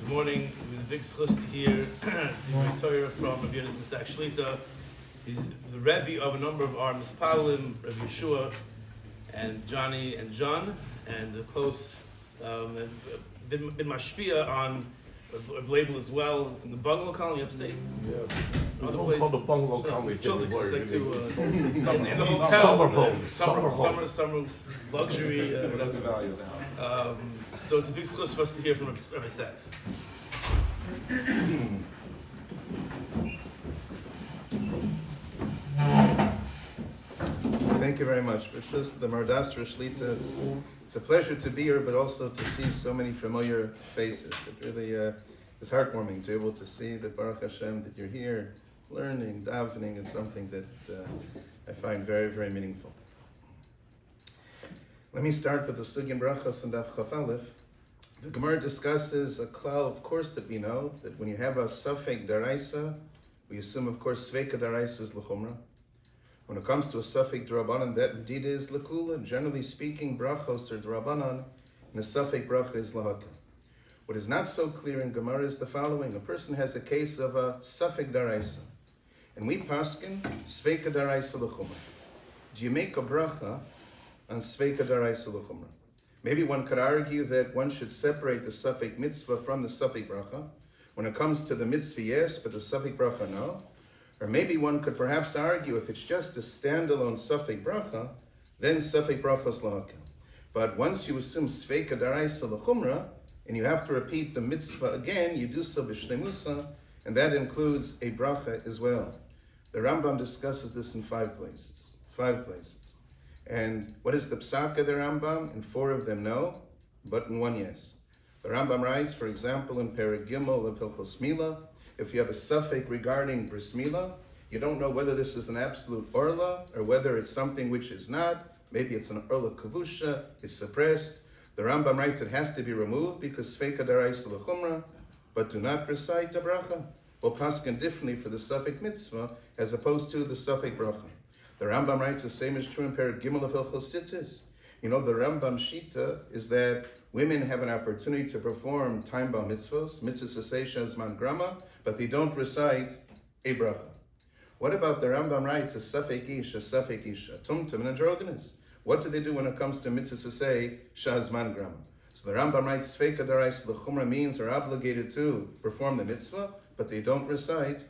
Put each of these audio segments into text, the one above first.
Good morning. With a big schus to hear the Torah from Rav Yonason Sacks Shlita. He's the Rebbe of a number of our Mispalim, Rav Yeshua, and Johnny and John, and the close been mashpia on a label as well in the bungalow colony upstate. Yeah. Other places. Called the bungalow colony. It's like to in the hotel. Summer luxury. That's the value of the house. So it's a big schus for us to hear from Rabbi Sacks. Thank you very much. Just the Mardas Shlita. It's a pleasure to be here, but also to see so many familiar faces. It really is heartwarming to be able to see that Baruch Hashem that you're here, learning, davening. It's something that I find very, very meaningful. Let me start with the Sugin Brachos and Daf Chaf Aleph. The Gemara discusses a klal, of course, that we know, that when you have a Safek Daraisa, we assume, of course, Sveika Daraisa is L'chumra. When it comes to a Safek D'Rabbanan, that indeed is L'kula. Generally speaking, Brachos or D'Rabbanan, and a Safek Bracha is L'haka. What is not so clear in Gemara is the following. A person has a case of a Safek Daraisa, and we paskin Sveika Daraisa L'chumra. Do you make a bracha on Sveika Daraisa L'chumra? Maybe one could argue that one should separate the Safek Mitzvah from the Safek Bracha. When it comes to the Mitzvah, yes, but the Safek Bracha, no. Or maybe one could perhaps argue if it's just a standalone Safek Bracha, then Safek Bracha is L'haka. But once you assume Sveika Daraisa L'chumra, and you have to repeat the Mitzvah again, you do so b'shlemusa, and that includes a Bracha as well. The Rambam discusses this in 5 places. 5 places. And what is the psaka of the Rambam? In 4 of them, no, but in 1, yes. The Rambam writes, for example, in Perek Gimel of Hilchos Mila, if you have a suffix regarding bris mila, you don't know whether this is an absolute orla or whether it's something which is not. Maybe it's an orla kavusha, it's suppressed. The Rambam writes it has to be removed because sveika daraisa l'chumra, but do not recite the bracha. We'll paskin differently for the suffix mitzvah as opposed to the suffix bracha. The Rambam writes the same is true in Perek Gimel of Hilchos Tzitzis. You know, the Rambam Shita is that women have an opportunity to perform time-bound mitzvahs, mitzvahs asesha zman grama, but they don't recite a bracha. What about the Rambam writes a safek isha, tumtum and androgynous? What do they do when it comes to mitzvahs asesha zman grama? So the Rambam writes sveika darais l'chumra means they're obligated to perform the mitzvah, but they don't recite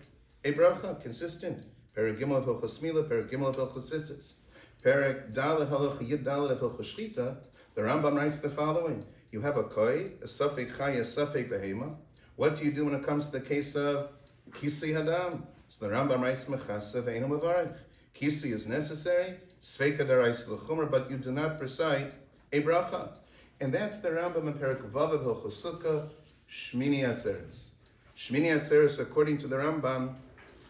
a bracha, consistent. Perek Gimel of Hilchos Mila, Perek Gimel of Hilchos Tzitzis. Perek Dalet Halacha Yud Dalet of Hilchos Shchita, the Rambam writes the following. You have a koi, a safek chay, a safek behema. What do you do when it comes to the case of kisi hadam? So the Rambam writes mechasa ve'enu mevarech. Kisi is necessary, sveika darais l'chumra, but you do not recite a bracha. And that's the Rambam in Perek Vav of Hilchos Sukkah, Shmini Atzeres. Shmini Atzeres, according to the Rambam,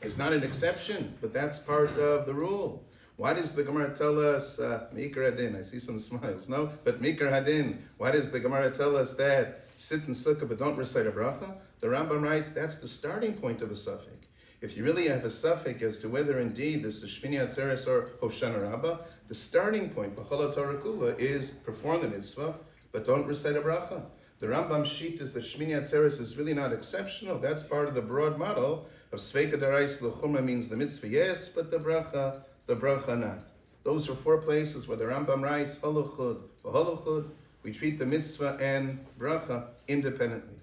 is not an exception, but that's part of the rule. Why does the Gemara tell us, Mikar Hadin, I see some smiles, no? But Mikar Hadin, why does the Gemara tell us that sit in sukkah but don't recite a bracha? The Rambam writes that's the starting point of a suffix. If you really have a suffix as to whether indeed this is Shmini Atzeres or Hoshana Rabbah, the starting point, B'chol HaTorah Kula, is perform the mitzvah, but don't recite a bracha. The Rambam sheet is that Shmini Atzeres is really not exceptional. That's part of the broad model of Sveika Darais L'chumra means the mitzvah, yes, but the bracha not. Those are 4 places where the Rambam writes, Holuchud, V'holuchud, we treat the mitzvah and bracha independently.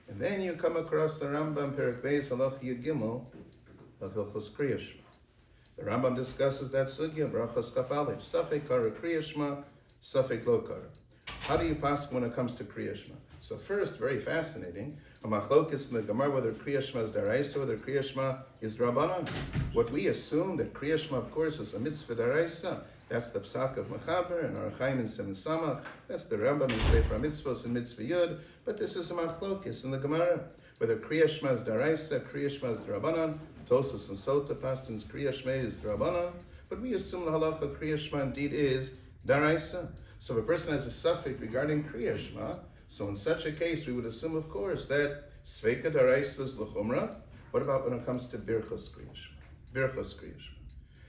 And then you come across the Rambam, Perek Beis, Halach Yud Gimel, of Hilchos Kriya Shema. The Rambam discusses that sugya, Brachas Kaf Aleph, Safek Kara Kriya Shema, Safek Lo Kara. How do you pass when it comes to Kriya Shema? So first, very fascinating, a machlokes in the Gemara whether Kriya Shema is daraisa, whether Kriya Shema is drabanan. What we assume that Kriya Shema, of course, is a mitzvah daraisa. That's the psak of Mechaber and Arachaim and Siman Samach. That's the Rambam in Sefer Mitzvos and Mitzvah Yud. But this is a machlokes in the Gemara whether Kriya Shema is daraisa, Kriya Shema is drabanan. Tosas and Sota pastors Kriya Shema is drabanan. But we assume the halacha Kriya Shema indeed is daraisa. So if a person has a suffix regarding Kriya Shema, so in such a case, we would assume, of course, that Sveika Daraisa is L'chumra. What about when it comes to Birchos Kriya Shema? Birchos Kriya Shema.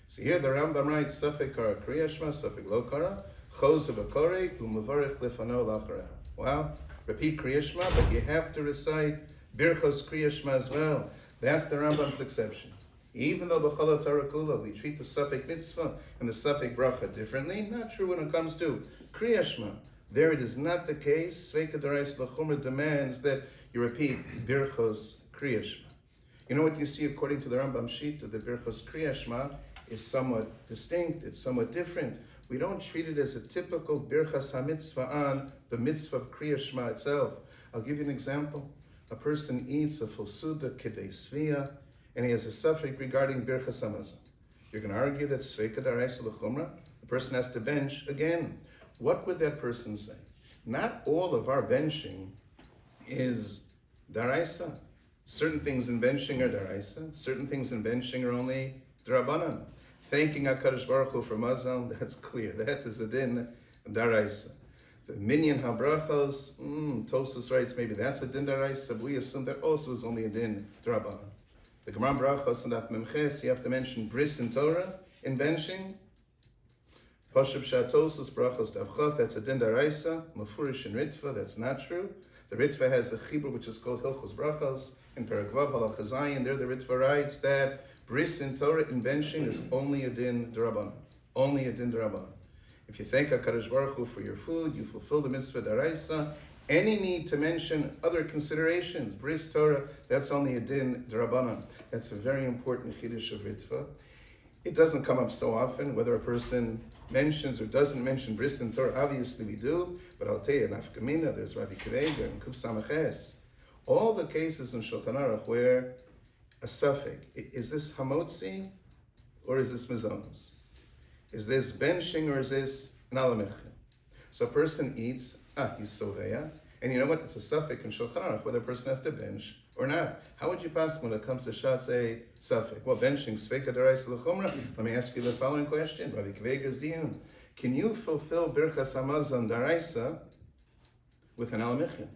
So here the Rambam writes, Safek Kara Kriya Shema, Safek Lo Kara, Chos of a Kore, U'mevarech Lefano Lachara. Wow, repeat Kriya Shema, but you have to recite Birchos Kriya Shema as well. That's the Rambam's exception. Even though b'chol Torah kula we treat the suffix mitzvah and the suffix bracha differently, not true when it comes to Kriya Shema. There it is not the case. Sveika D'Oraisa L'Chumra demands that you repeat Birchos Kriya Shema. You know what you see according to the Rambam Shita, the Birchos Kriya Shema is somewhat distinct, it's somewhat different. We don't treat it as a typical Birchas HaMitzvah on the mitzvah of Kriya Shema itself. I'll give you an example. A person eats a full Suda Kidei Svia, and he has a suffix regarding Birchas Hamazon. You're going to argue that Sveika D'Oraisa L'Chumra, the person has to bench again. What would that person say? Not all of our benching is D'Oraisa. Certain things in benching are D'Oraisa. Certain things in benching are only D'Rabbanan. Thanking HaKadosh Baruch Hu for Mazon, that's clear. That is a din D'Oraisa. The minyan habrachos, Tosfos writes maybe that's a din D'Oraisa, but we assume that also is only a din D'Rabbanan. The Gemara Brachos and Daf Memches, you have to mention bris in Torah in benching. Pashup Shatosus Brachos Daf Chav, that's a din D'Oraisa. Mefurish in Ritva, that's not true. The Ritva has a chibur which is called Hilchos Brachos. In Paragvav Halacha Zayin, there the Ritva writes that bris in Torah in benching is only a din D'Rabbanan. Only a din D'Rabbanan. If you thank HaKadosh Baruch Hu for your food, you fulfill the mitzvah D'Oraisa. Any need to mention other considerations, bris Torah, that's only a din D'Rabbanan. That's a very important chiddush of Ritva. It doesn't come up so often, whether a person mentions or doesn't mention bris in Torah. Obviously we do, but I'll tell you, in Afkamina, there's Ravi Kiveger and Kuf Samaches. All the cases in Shulchan Aruch where a suffix, is this hamotzi or is this mizonos? Is this benching or is this an alamechim? So a person eats, he's soveya, and you know what? It's a suffix in Shulchan Aruch whether a person has to bench or not. How would you pass when it comes to Shatzei suffix? Well, benching Sveika D'Oraisa L'Chumra. Let me ask you the following question. Ravi Kveger's diyun. Can you fulfill Birchas Hamazon D'Oraisa with an alamechim?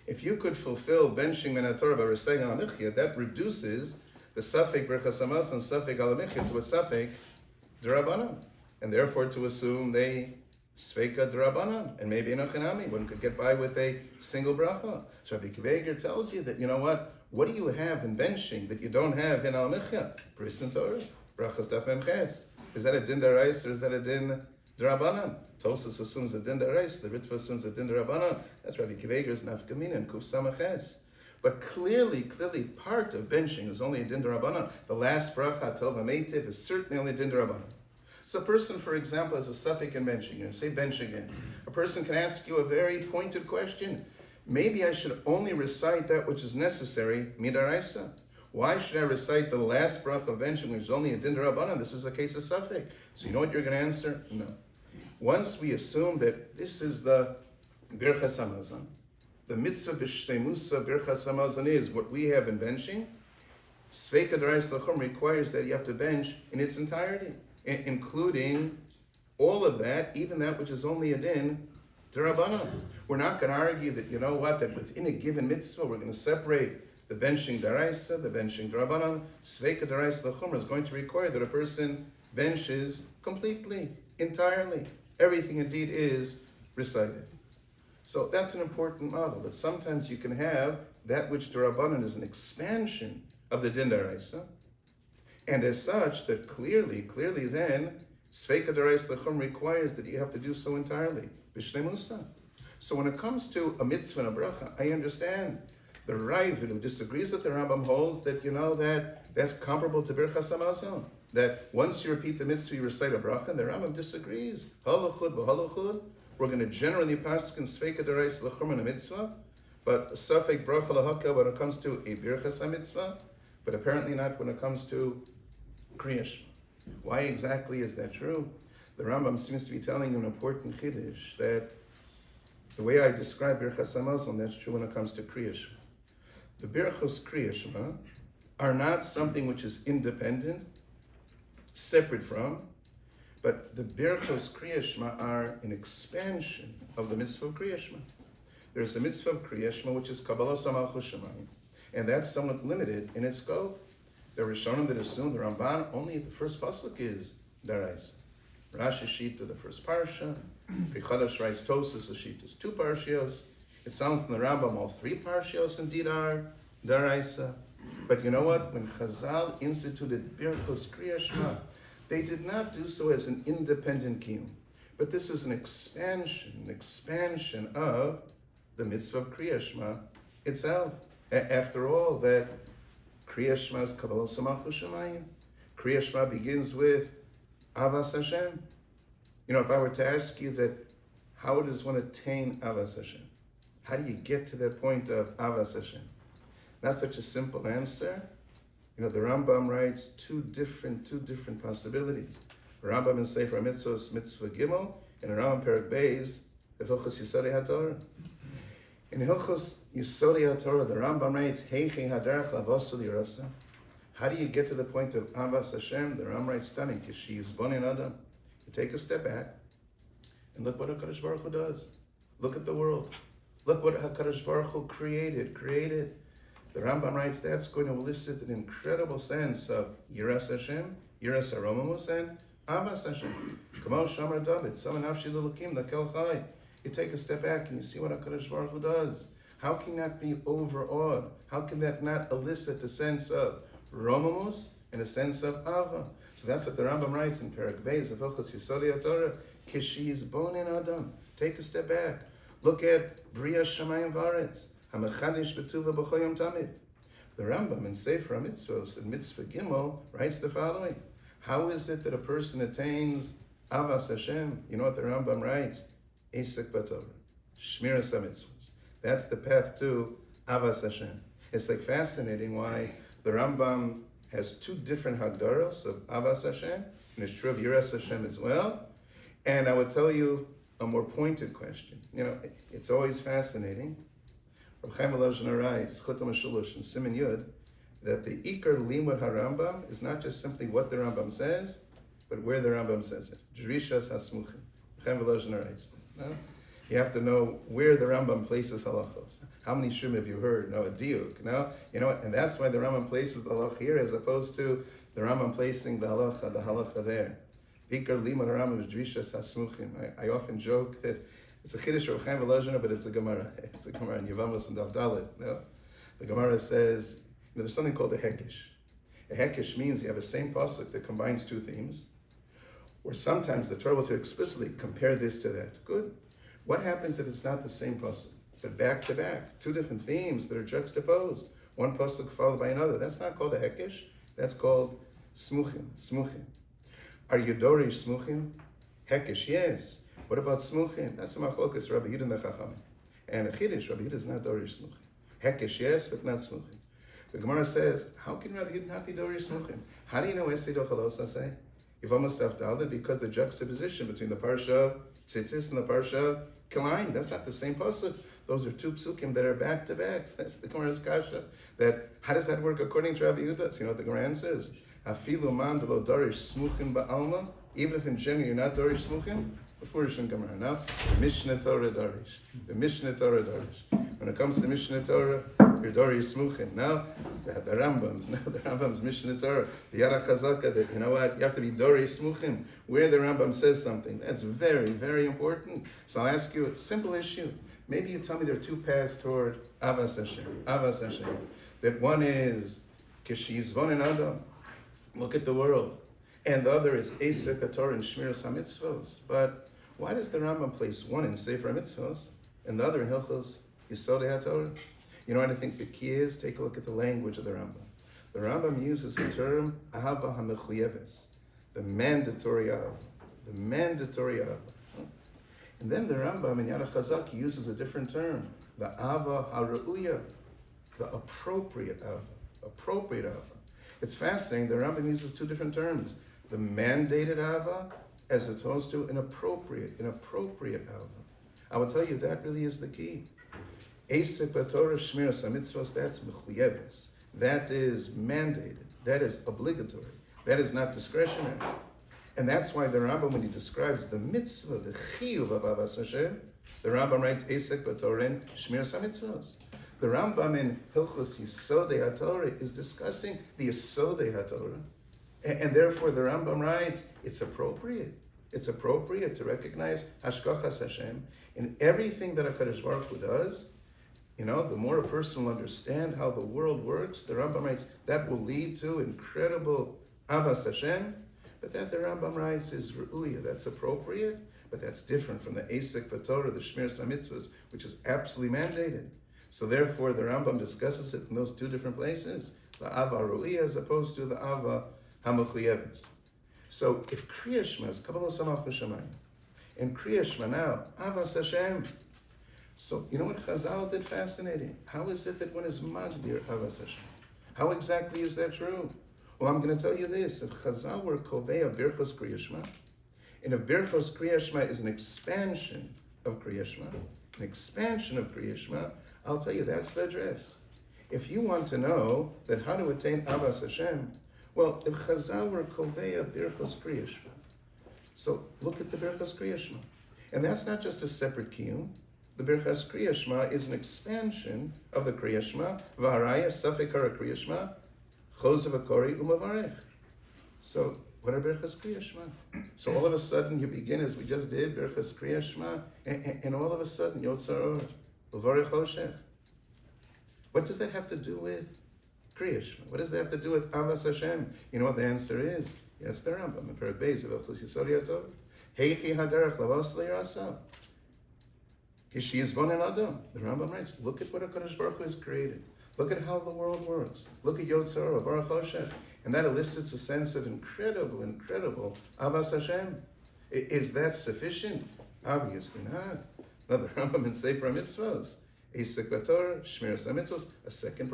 If you could fulfill benching Min HaTorah by reciting alamechim, that reduces the suffix Birchas Hamazon, suffix alamechim to a suffix D'Rabbanan, and therefore to assume they Sveika D'Rabbanan, and maybe in a Chanami, one could get by with a single bracha. So Rabbi Kiveger tells you that, you know what do you have in benching that you don't have in Al-Mechya? Bris and Torah, brachas daf memches. Is that a din d'oraisa or is that a din d'Rabbanan? Tosfos assumes a din d'oraisa, the Ritva assumes a din d'Rabbanan. That's Rabbi Kiveger's nafkamina and kuf samaches. But clearly, part of benching is only a din d'Rabbanan. The last bracha, tova meitiv, is certainly only a din d'Rabbanan. So a person, for example, has a suffix in benching. You know, say bench again. A person can ask you a very pointed question. Maybe I should only recite that which is necessary, midaraisa. Why should I recite the last bracha of benching, which is only a din d'Rabbanan? This is a case of suffix. So you know what you're going to answer? No. Once we assume that this is the Birchas Hamazon, the mitzvah b'shteimusa Birchas Hamazon is what we have in benching, Sveika D'Oraisa L'Chum requires that you have to bench in its entirety, including all of that, even that which is only a din d'Rabbanan. We're not going to argue that, you know what, that within a given mitzvah we're going to separate the benching d'Oraisa, the benching d'Rabbanan. Sveika D'Oraisa L'Chum is going to require that a person benches completely, entirely. Everything indeed is recited. So that's an important model, that sometimes you can have that which d'Rabbanan is an expansion of the din d'Oraisa, and as such, that clearly then, Sveika D'Oraisa L'Chum requires that you have to do so entirely. B'shleimusa. So when it comes to a mitzvah and a bracha, I understand the Rav who disagrees with the Rambam holds that, you know, that's comparable to Birchas Hamazon. That once you repeat the mitzvah, you recite a bracha, and the Rambam disagrees. Halachud v'halachud. We're going to generally pass in Sveika D'Oraisa L'Chum in a mitzvah, but safek bracha lahaka when it comes to a Birchas HaMitzvah, but apparently not when it comes to Kriya Shema. Why exactly is that true? The Rambam seems to be telling an important chiddush that the way I describe Birchas Hamazon, that's true when it comes to Kriya Shema. The Birchos Kriya Shema are not something which is independent, separate from, but the Birchos Kriya Shema are an expansion of the mitzvah of Kriya Shema. There's a mitzvah of Kriya Shema which is Kabbalas HaMalchus Shamayim, and that's somewhat limited in its scope. There were Rishonim that assumed the Ramban only the first pasuk is D'Oraisa. Rashi Shita the first parsha, Pichadash writes Tosfos the Shita is two parshios, It sounds in the Rambam all three parshios indeed are daraisa. But you know what? When Chazal instituted Birchos Kriya Shema, they did not do so as an independent kiyum. But this is an expansion of the mitzvah of Kriya Shema itself. After all, that Kriya Shema is Kabbalah Samachus Shemayim. Kriya Shema begins with Avas Hashem. You know, if I were to ask you that, how does one attain Avas Hashem? How do you get to that point of Avas Hashem? Not such a simple answer. You know, the Rambam writes two different possibilities. The Rambam in Sefer HaMitzvos, Mitzvah Gimel, and the Rambam Perek Beis, the Hilchos Yisodei HaTorah. In Hilchos Yisodei HaTorah, the Rambam writes, Heichei Hadarach Lavosu L'Yirasa. How do you get to the point of Avas Hashem? The Rambam writes stunning, Kishi Yizbonin Adam. You take a step back, and look what HaKadosh Baruch Hu does. Look at the world. Look what HaKadosh Baruch Hu created. The Rambam writes that's going to elicit an incredible sense of Yiras Hashem, Yiras Aromamus, and Avas Hashem. Kamo Shamar David, Sama Nafshi L'Elokim, Lakel Chai. You take a step back and you see what HaKadosh Baruch Hu does. How can that be overawed? How can that not elicit a sense of Romamus and a sense of Ava? So that's what the Rambam writes in Perek Beis of Hilchos Yisodei HaTorah. Kishi Yizbonin Adam. Take a step back. Look at Bria Shamayim Varetz. HaMechadish B'tuva B'choyam Tamid. The Rambam in Sefer HaMitzvos in Mitzvah Gimel writes the following. How is it that a person attains Avas Hashem? You know what the Rambam writes? Esek B'Torah. Shmiras HaMitzvos. That's the path to Avas Hashem. It's like fascinating why the Rambam has two different Hagdaros of Avas Hashem, and it's true of Yiras Hashem as well. And I would tell you a more pointed question. You know, it's always fascinating. Rav Chaim Volozhin writes, Chotam HaShulush in Siman Yud, that the Ikar Limud HaRambam is not just simply what the Rambam says, but where the Rambam says it. Drishas HaSmuchim. Rav Chaim Volozhin writes that. No? You have to know where the Rambam places halachos. How many shrim have you heard? No, a diuk. No, you know what? And that's why the Rambam places the halacha here, as opposed to the Rambam placing the halacha there. Ikar Limud HaRambam is Drishas HaSmuchim. I often joke that it's a Chiddush of Chaim Volozhin, but it's a Gemara. It's a Gemara in Yevamos and Daf Dalet. No? The Gemara says, you know, there's something called a hekesh. A hekesh means you have the same pasuk that combines two themes, or sometimes the Torah will explicitly compare this to that. Good. What happens if it's not the same pasuk, but back to back, two different themes that are juxtaposed, one pasuk followed by another? That's not called a hekesh. That's called smuchim. Smuchim. Are you dorish smuchim? Hekesh, yes. What about smuchim? That's a machlokas Rabbi Yehuda and the Chachamim. And a chiddush, Rabbi Yehuda is not dorish smuchim. Hekesh, yes, but not smuchim. The Gemara says, how can Rabbi Yehuda not be dorish smuchim? How do you know Esei Dochalosa say? You've almost left out because the juxtaposition between the parsha Tzitzis and the parsha Kilayim, that's not the same pasuk. Those are two psukim that are back to back. That's the Gemara's kasha. That how does that work according to Rabbi Yehuda? So you know what the Gemara says? Afilu man delo dorish smuchim ba'alma. Even if in general you're not dorish smuchim. Before Rishon Gemara. Now, the Mishnah Torah Darish. The Mishnah Torah Darish. When it comes to Mishnah Torah, you're Dorish Smuchim. Now, the Rambam's Mishnah Torah, the Yara Chazaka, that, you know what, you have to be Dorish Smuchim, where the Rambam says something. That's very, very important. So I'll ask you a simple issue. Maybe you tell me there are two paths toward Avas Hashem. Avas Hashem. That one is Kishi Yizbonin Adam. Look at the world. And the other is Esek HaTorah and Shmiras HaMitzvos. But why does the Rambam place one in Sefer HaMitzvos and the other in Hilchos Yisodei HaTorah? You know what I think the key is? Take a look at the language of the Rambam. The Rambam uses the term Ahava HaMechuyeves, the mandatory Ahava. The mandatory Ahava. And then the Rambam in Yad HaChazak uses a different term, the Ahava HaRa'uya, the appropriate Ahava. Appropriate Ahava. It's fascinating, the Rambam uses two different terms. The mandated Ahava as opposed to an appropriate Ahava. I will tell you that really is the key. Esek b'Torah shmiras hamitzvos, that's mechuyeves. That is mandated. That is obligatory. That is not discretionary. And that's why the Rambam, when he describes the mitzvah, the chiyuv of Avas Hashem, the Rambam writes Esek b'Torah and shmiras hamitzvos. The Rambam in Hilchos Yisodei HaTorah is discussing the Yisodei HaTorah. And therefore the Rambam writes, it's appropriate. It's mandated. That is obligatory. That is not discretionary. And that's why the Rambam, when he describes the mitzvah, the chiyuv of Avas Hashem, the Rambam in Hilchos Yisodei HaTorah is discussing the Yisodei HaTorah. And therefore the Rambam writes, it's appropriate. It's appropriate to recognize Hashgachas Hashem in everything that HaKadosh Baruch Hu does. The more a person will understand how the world works, the Rambam writes, that will lead to incredible Avas Hashem. But that the Rambam writes is Ru'uya, that's appropriate, but that's different from the Asik V'Torah, the Shmiras HaMitzvahs, which is absolutely mandated. So therefore, the Rambam discusses it in those two different places, the Ava Ru'uya as opposed to the Ava HaMuchliyeves. So if Kriya Shema is Kabbalah Samach V'Shamayim, and Kriya Shema now, Avas Hashem. So you know what Chazal did fascinating? How is it that one is Magdir Avas Hashem? How exactly is that true? Well, I'm going to tell you this. If Chazal were Kovei Birchos Kriya Shema, and if Birchos Kriya Shema is an expansion of Kriya Shema, I'll tell you that's the address. If you want to know that how to attain Avas Hashem, well, if Chazal were Kovei Birchos Kriya Shema, so look at the Birchos Kriya Shema. And that's not just a separate kiyum. The Birchas Kriya Shema is an expansion of the Kriya Shema. V'haraya Safek Hara Kriya Shema, Chosev Akori Umavarech. So, what are Birchas Kriya Shema? So all of a sudden you begin, as we just did, Birchas Kriya Shema, and all of a sudden, Yotzar Or, Uvarech Hoshech. What does that have to do with Kriya Shema? What does that have to do with Avas Hashem? You know what the answer is? Yes, the Rambam, in Perek Beis, of Elchus Yisod Yatov. Heichi Haderech Lavos Le'Yirasa. Kishi is Von Adam. The Rambam writes, look at what HaKadosh Baruch Hu has created. Look at how the world works. Look at Yotzar Or, Baruch Hoshech. And that elicits a sense of incredible Avas Hashem. Is that sufficient? Obviously not. Now the Rambam in Sefer HaMitzvos, Esek V'Torah, Shmiras HaMitzvos, a second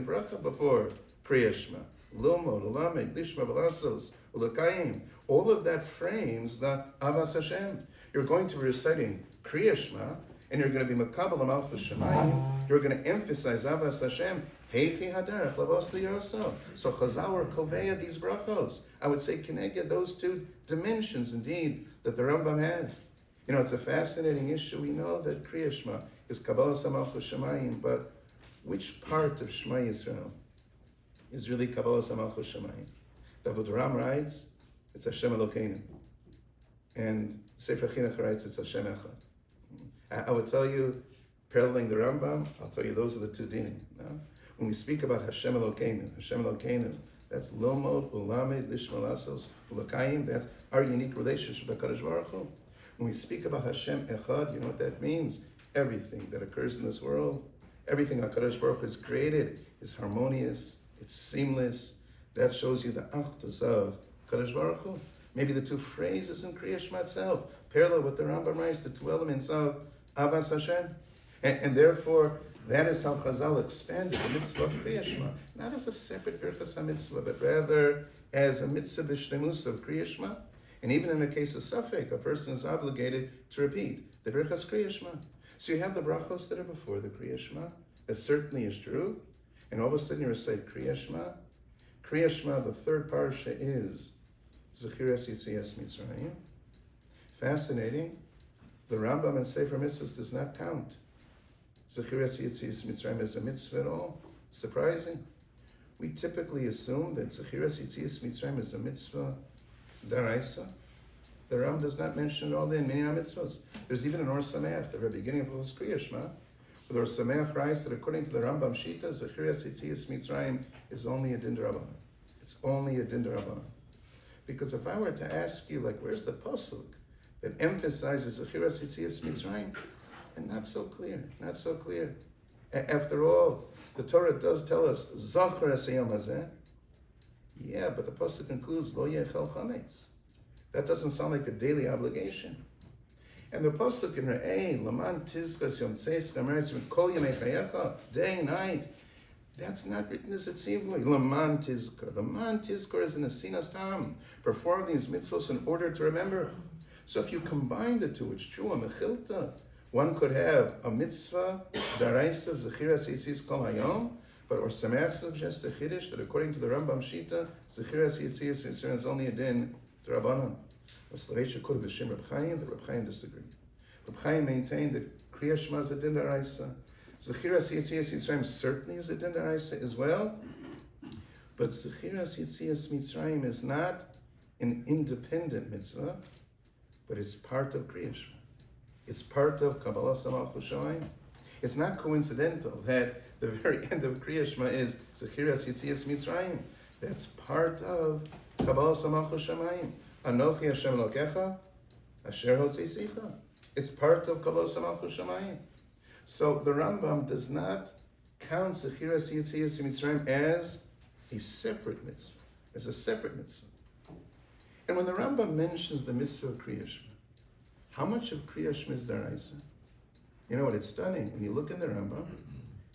bracha before Kriya Shema. Lomod, Ulamed, Lishma, V'Lasos, Ulakayim. All of that frames the Avas Hashem. You're going to be reciting Kriya Shema, and you're going to be Makabal Malchus Shemayim. You're going to emphasize Avas Hashem. Heichi Haderech Lavos Le'Yirasa. So Chazal or Koveya these brachos. I would say Keneged those two dimensions indeed that the Rambam has. It's a fascinating issue. We know that Kriya Shema is Kabbalah Malchus Shemayim, but which part of Shema Yisrael is really Kabbalah Malchus Shemayim? David Ram writes, it's Hashem Elokeinu. And Sefer Chinuch writes, it's Hashem Echad. I would tell you, paralleling the Rambam, I'll tell you those are the two dinim. No? When we speak about Hashem Elokeinu, that's Lomod, Ulamed, Lishma Lasos, Ulakayim, that's our unique relationship with HaKadosh Baruch Hu. When we speak about Hashem Echad, you know what that means? Everything that occurs in this world, everything HaKadosh Baruch Hu has created is harmonious, it's seamless. That shows you the Achdus of HaKadosh Baruch Hu. Maybe the two phrases in Kriya Shema itself, parallel with the Rambam writes, the two elements of Avas Hashem. And therefore, that is how Chazal expanded the mitzvah of Kriya Shema, not as a separate Birchas HaMitzvah, but rather as a mitzvah b'shlemus of Kriya Shema. And even in a case of Safek, a person is obligated to repeat the Birchas Kriya Shema. So you have the brachos that are before the Kriya Shema. That certainly is true. And all of a sudden you recite Kriya Shema. Kriya Shema, the third parsha is Zechiras Yitzias Mitzrayim. Fascinating. The Rambam in Sefer Mitzvahs does not count Zechiras Yitzias Mitzrayim as a mitzvah at all. Surprising. We typically assume that Zechiras Yitzias Mitzrayim is a mitzvah daraisa. The Rambam does not mention it all in many mitzvahs. There's even an Or Sameach, the very beginning of Hos Kriya Shema, where the Or Sameach writes that according to the Rambam Shita, Zechiras Yitzias Mitzrayim is only a din d'Rabbanan. It's only a din d'Rabbanan. Because if I were to ask you, where's the pasuk that emphasizes Zechiras Yitzias Mitzrayim? And not so clear. After all, the Torah does tell us, Zachar es hayom hazeh. Yeah, but the pasuk includes Lo yechel chametz. That doesn't sound like a daily obligation. And the pasuk in Re'eh, Laman tizkas yom tzeis chameretz kol yemei chayecha, day and night, that's not written as a tzivui. Laman tizkar. The man tizkar is in a sinas tam. Perform these mitzvos in order to remember. So if you combine the two, it's true, a mechilta. One could have a mitzvah, daraisa, zechiras yitzis kol hayom, but Or Sameach suggests a chiddush that according to the Rambam Shita, zechiras yitzis is only a din d'Rabbanan. Slavei Shekod b'Shem Reb Chaim, the Reb Chaim disagreed. Reb Chaim maintained that Kriya Shema is a din d'Araisa. Zechiras Yitzias Mitzrayim certainly is a din d'Araisa as well, but Zechiras Yitzias Mitzrayim is not an independent mitzvah, but it's part of Kriya Shema. It's part of Kabbalah Samach Shamayim. It's not coincidental that the very end of Kriya Shema is Zechiras Yitzias Mitzrayim. That's part of Kabbalah Samach Shamayim. Anochi Hashem Elokecha, Asher Hotzeisecha. It's part of Kabbalah Samach Shamayim. So the Rambam does not count Zechiras Yitzias Mitzrayim as a separate mitzvah, as a separate mitzvah. And when the Rambam mentions the mitzvah of Kriya Shema, how much of Kriya Shema is daraisa? You know what? It's stunning. When you look in the Rambam,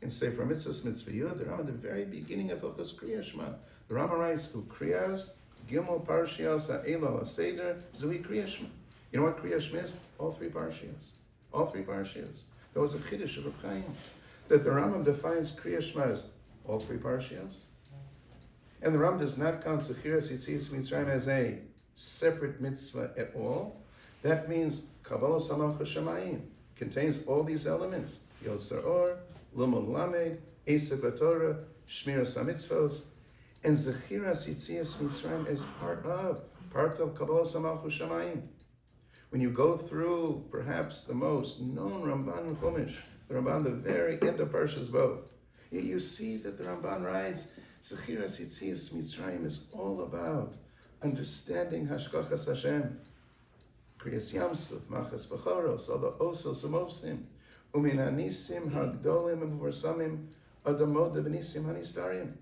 in Sefer Mitzvahs Mitzvah Yud, the Rambam at the very beginning of Hilchos Kriya Shema, the Rambam writes, Ukriyas, Gimel Parshias, Ha'ela, Seder, Zui Kriya Shema. You know what Kriya Shema is? All three Parshias. All three Parshias. That was a Chiddush of Reb Chaim, that the Rambam defines Kriya Shema as all three Parshias. And the Rambam does not count Zechiras Yitzias Mitzrayim as a separate mitzvah at all. That means Kabbalah Samach Shamayim contains all these elements: Yosar Or, Lumon Lamed, Esek Torah, Shmiras HaMitzvos, and Zechiras Yitzias Mitzrayim is part of Kabbalah Samach Shamayim. When you go through perhaps the most known Ramban in Chumash, the Ramban, the very end of Parshas Bo, you see that the Ramban writes, Zechiras Yitzias Mitzrayim is all about understanding Hashgachas Hashem. Kriyas Yamsuf, Machas V'choros, all the Osos Amovsim, Umin Hanisim Hagdolim U'Vorsamim, Adamod B'Nisim Hanistarim.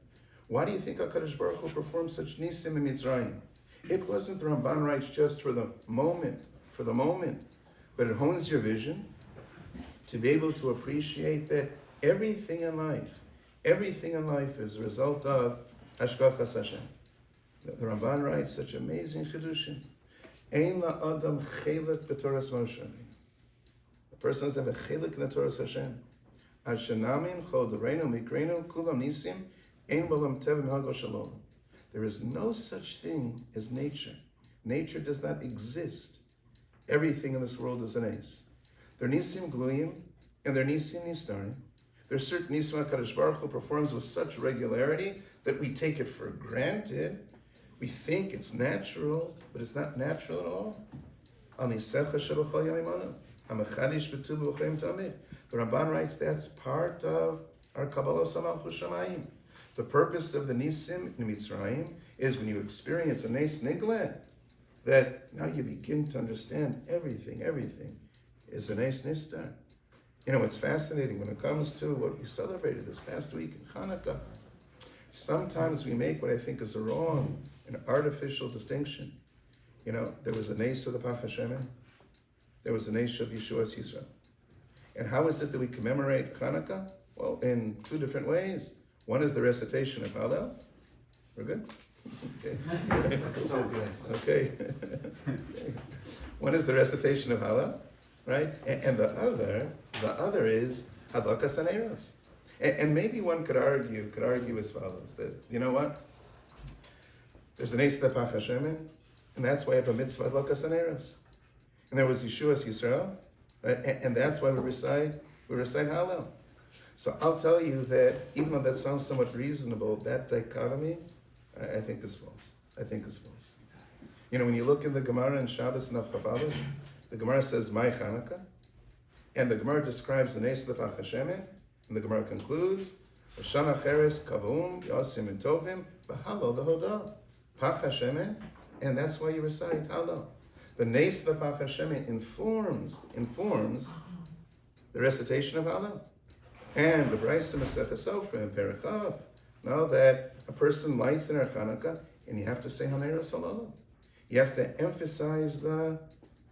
Why do you think HaKadosh Baruch Hu performed such Nisim in Mitzrayim? It wasn't the Ramban writes just for the moment, but it hones your vision to be able to appreciate that everything in life is a result of Hashgachas Hashem. The Ramban writes such amazing chidushim. Ein la'adam chelik b'toras Moshe. A person doesn't have a chelik in the Torah Hashem. Ashenamin chol d'reinu mikreinu kulam nisim ein b'olam tevim hago shalom. There is no such thing as nature. Nature does not exist. Everything in this world is an ace. There are nisim gluyim and there are nisim nistarim. There are certain nisim HaKadosh Baruch Hu performs with such regularity that we take it for granted. We think it's natural, but it's not natural at all. The Ramban writes that's part of our Kabbalah Samach Shamayim. The purpose of the Nisim in Mitzrayim is when you experience a Nes Nigla, that now you begin to understand everything is a Nes Nistar. You know, it's fascinating when it comes to what we celebrated this past week in Hanukkah. Sometimes we make what I think is an artificial distinction. You know, there was a Nes of the Pach Hashemen, there was a Nes of Yeshua's Yisrael. And how is it that we commemorate Hanukkah? Well, in two different ways. One is the recitation of Hallel. We're good? Okay. So good. Okay. One is the recitation of Hallel, right? And the other is Hadlakas Haneros. And maybe one could argue as follows, that, you know what? There's an Eis Pach Hashemen, and that's why we have a mitzvah Hadlakas Haneros. And there was Yeshua's Yisrael, right? And that's why we recite Hallel. So I'll tell you that even though that sounds somewhat reasonable, that dichotomy, I think is false. You know, when you look in the Gemara in Shabbos and Avchavav, the Gemara says, "My Chanukah," and the Gemara describes the Nes Pach Hashemen, and the Gemara concludes, "Shana Cheres Kavum Yosim and Tovim B'Hallel V'Hodah Pach Hashemen," and that's why you recite Hallel. The Nes Pach Hashemen informs the recitation of Hallel. And the Brayso Masechah Sofra in Perichav, now that a person lights in our Chanukah, and you have to say Haneros Hallel. You have to emphasize the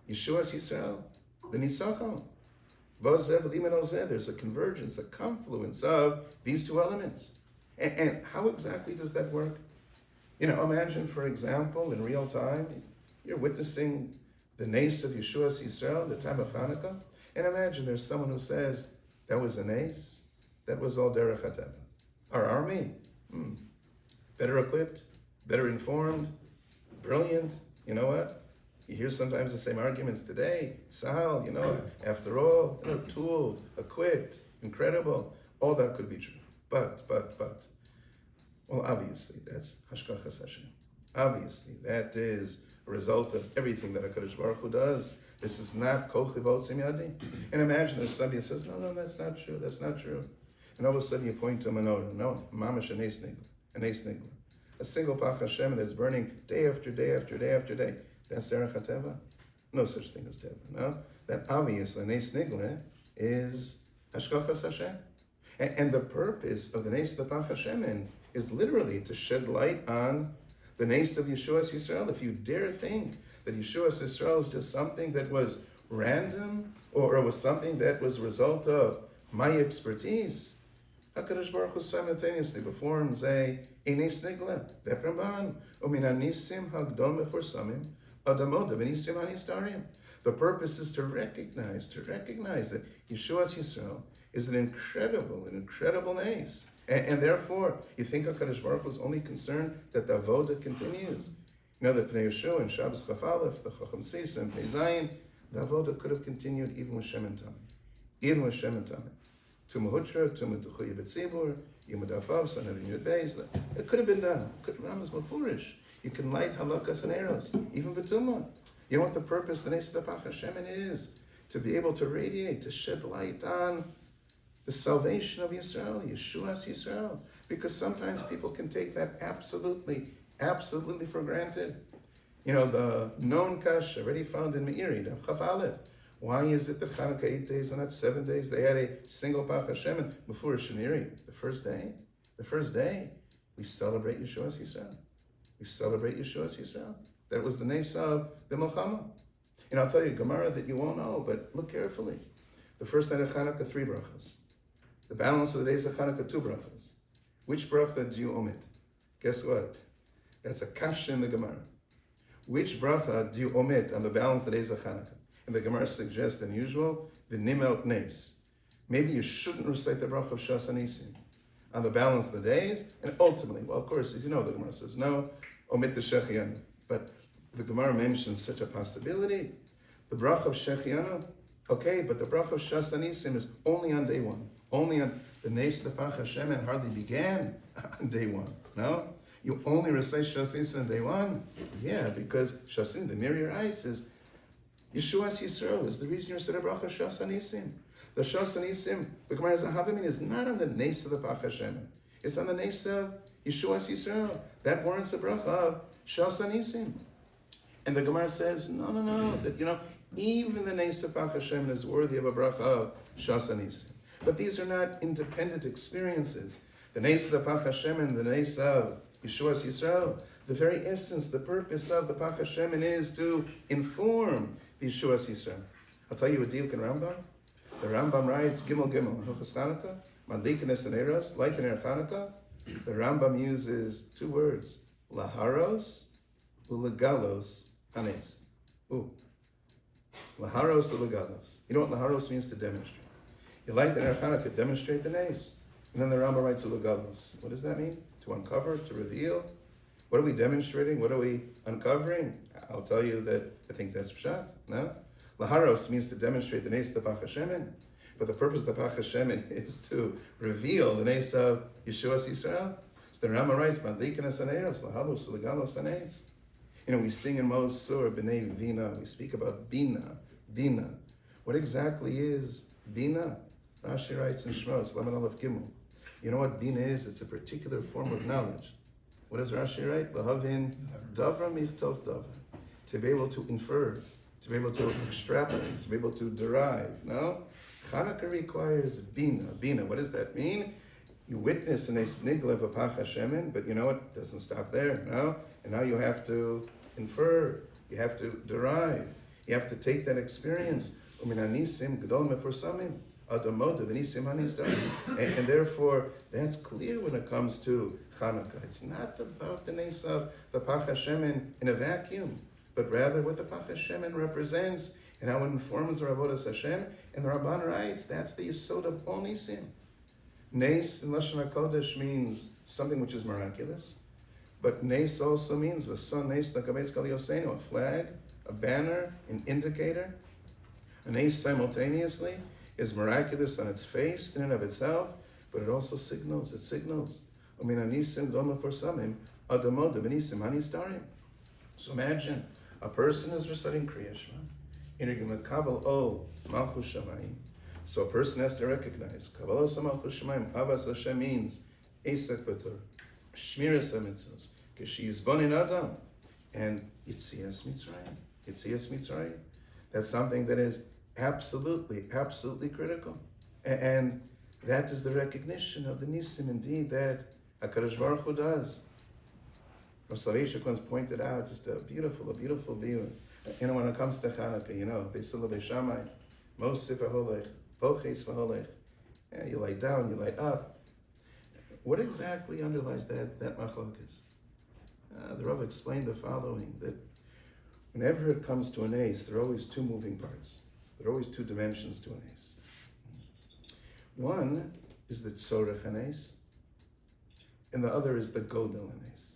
Yeshua's Yisrael, the Nisachon. There's a convergence, a confluence of these two elements. And how exactly does that work? You know, imagine, for example, in real time, you're witnessing the Nes of Yeshua's Yisrael, the time of Hanukkah, and imagine there's someone who says, that was a Nes, that was all Derech HaTeva. Our army, better equipped, better informed, brilliant. You know what? You hear sometimes the same arguments today. Tzahal, you know, after all, tooled, equipped, incredible. All that could be true. But. Well, obviously, that's Hashgachas Hashem. Obviously, that is a result of everything that HaKadosh Baruch Hu does. This is not kol chivotsim yadi. And imagine if somebody says, no, that's not true, that's not true. And all of a sudden you point to a menorah. No, mamash an eis nigla. A single pach Hashem that's burning day after day after day after day. That's derech hateva? No such thing as teva, no? That obviously an eis nigla is hashgachas Hashem. And the purpose of the Nes of the Pach Hashem is literally to shed light on the Nes of Yeshua's Yisrael. If you dare think that Yeshua's Yisrael is just something that was random or was something that was a result of my expertise, HaKadosh Baruch Hu simultaneously performs a Nes Nigla, Bepramban, Umin Anisim Hagdom Meforsamim, Adamoda Benisim Anistarim. The purpose is to recognize that Yeshua's Yisrael is an incredible Nes. And therefore, you think HaKadosh Baruch Hu is only concerned that the Avoda continues. You know that Pnei Yeshua and Shabbos Chaf Aleph, the Chacham Sisa and Pnei Zayin, the Avoda could have continued even with Shem and Tamid. Even with Shem and Tamid. Tumah Hutra, Tumah Duchuya B'tzibur, Yimud Afav, Sanhedrin Yud Beis. It could have been done. Rambam's Mefurish. You can light halakas and arrows, even B'tumah. You know what the purpose, the Nes of the Pach Hashem is? To be able to radiate, to shed light on the salvation of Yisrael, Yeshua's Yisrael. Because sometimes people can take that absolutely for granted. You know, the known kash already found in Meiri, Daf Chaf Aleph. Why is it that Chanukah 8 days and not 7 days? They had a single Pach Hashem and before Shaniri. The first day, we celebrate Yeshua's Yisrael. We celebrate Yeshua's Yisrael. That was the Nes of the Milchama. And I'll tell you a Gemara that you won't know, but look carefully. The first night of Chanukah, 3 brachas. The balance of the days of Chanukah, 2 brachas. Which bracha do you omit? Guess what? That's a kasha in the Gemara. Which bracha do you omit on the balance of the days of Chanukah? And the Gemara suggests, than usual, the nimel nes. Maybe you shouldn't recite the bracha of Shas Anisim on the balance of the days, and ultimately, well, of course, as you know, the Gemara says, no, omit the Shechianu. But the Gemara mentions such a possibility. The bracha of Shechianu, okay, but the bracha of Shas Anisim is only on day 1. Only on the Nes of the Pach Hashem and hardly began on day 1. No? You only recite Shas Anisim on day 1? Yeah, because Shas Anisim, the Meiri writes, is Yeshua's Yisrael is the reason you recite a bracha of Shas Anisim. The Shas Anisim, the Gemara Zahavim is not on the Nes of the Pach Hashem. It's on the Nes of Yeshua's Yisrael. That warrants a bracha of Shas Anisim. And the Gemara says, no, that, you know, even the Nes of Pach Hashem is worthy of a bracha of Shas Anisim. But these are not independent experiences. The Nes of the Pach Hashem and the Nes of Yeshua's Yisrael, the very essence, the purpose of the Pach Hashem is to inform the Yeshua's Yisrael. I'll tell you a diuk in Rambam. The Rambam writes, Gimel, Hilchos Chanukah, Madlikin es Haneros, light the ner Chanukah. The Rambam uses 2 words, Laharos, Ulegalos, Hanes. Laharos, Ulegalos. You know what Laharos means? To demonstrate. You light the ner Chanukah, demonstrate the Nes. And then the Rambam writes Ulegalos. What does that mean? To uncover, to reveal. What are we demonstrating? What are we uncovering? I'll tell you that I think that's pshat. No? Laharos means to demonstrate the Nes of the Pach Hashem. But the purpose of the Pach Hashem is to reveal the Nes of Yeshua's Yisrael. So the Rambam writes, Madlikin es Haneros, Lahalos, Ulegalos, Hanes. You know, we sing in Mos Sur, B'nai Vina, we speak about Bina. What exactly is Bina? Rashi writes in Shmos, Lamed Aleph Gimel. You know what Bina is? It's a particular form of knowledge. What does Rashi write? Lahavin davra michtov davra. To be able to infer, to be able to extrapolate, to be able to derive. No? Chanukah requires Bina. Bina, what does that mean? You witness an Nes Nigla of a Pach Hashem, but you know what? It doesn't stop there. No? And now you have to infer, you have to derive, you have to take that experience. Umin anisim gedol meforsamim. And therefore, that's clear when it comes to Chanukah. It's not about the Nes of the Pach Hashem in a vacuum, but rather what the Pach Hashem represents and how it informs the Avodas Hashem. And the Ramban writes, that's the Yesod of all Nisim. Nes in Lashon HaKodesh means something which is miraculous, but Nes also means V'son Nes L'Kabeitz Kol Yosenu, a flag, a banner, an indicator. A Nes simultaneously is miraculous on its face in and of itself, but it also signals. It signals Umin anisim doma for samim, adamoda v'nisim hanistarim. So imagine, a person is reciting Kriya Shema, in Kabbalah O Malchus Shamayim. So a person has to recognize Kabbalah O Malchus Shamayim. Avas Hashem means Esek Batur, Shmiras HaMitzvos, K'shi Yizbonin Adam, and Yitzias Mitzrayim. Yitzias Mitzrayim. That's something that is absolutely critical, and that is the recognition of the Nisim indeed that HaKadosh Baruch Hu does. Rav Soloveitchik once pointed out just a beautiful view. When it comes to Chanukah, Beisila Beishamai, Mosif Aholech, Boches Vaholech. You light down, you light up. What exactly underlies that machlokes? The Rav explained the following, that whenever it comes to an ace, there are always two moving parts. There are always two dimensions to an ace. One is the tzorech hanes, and the other is the godel hanes.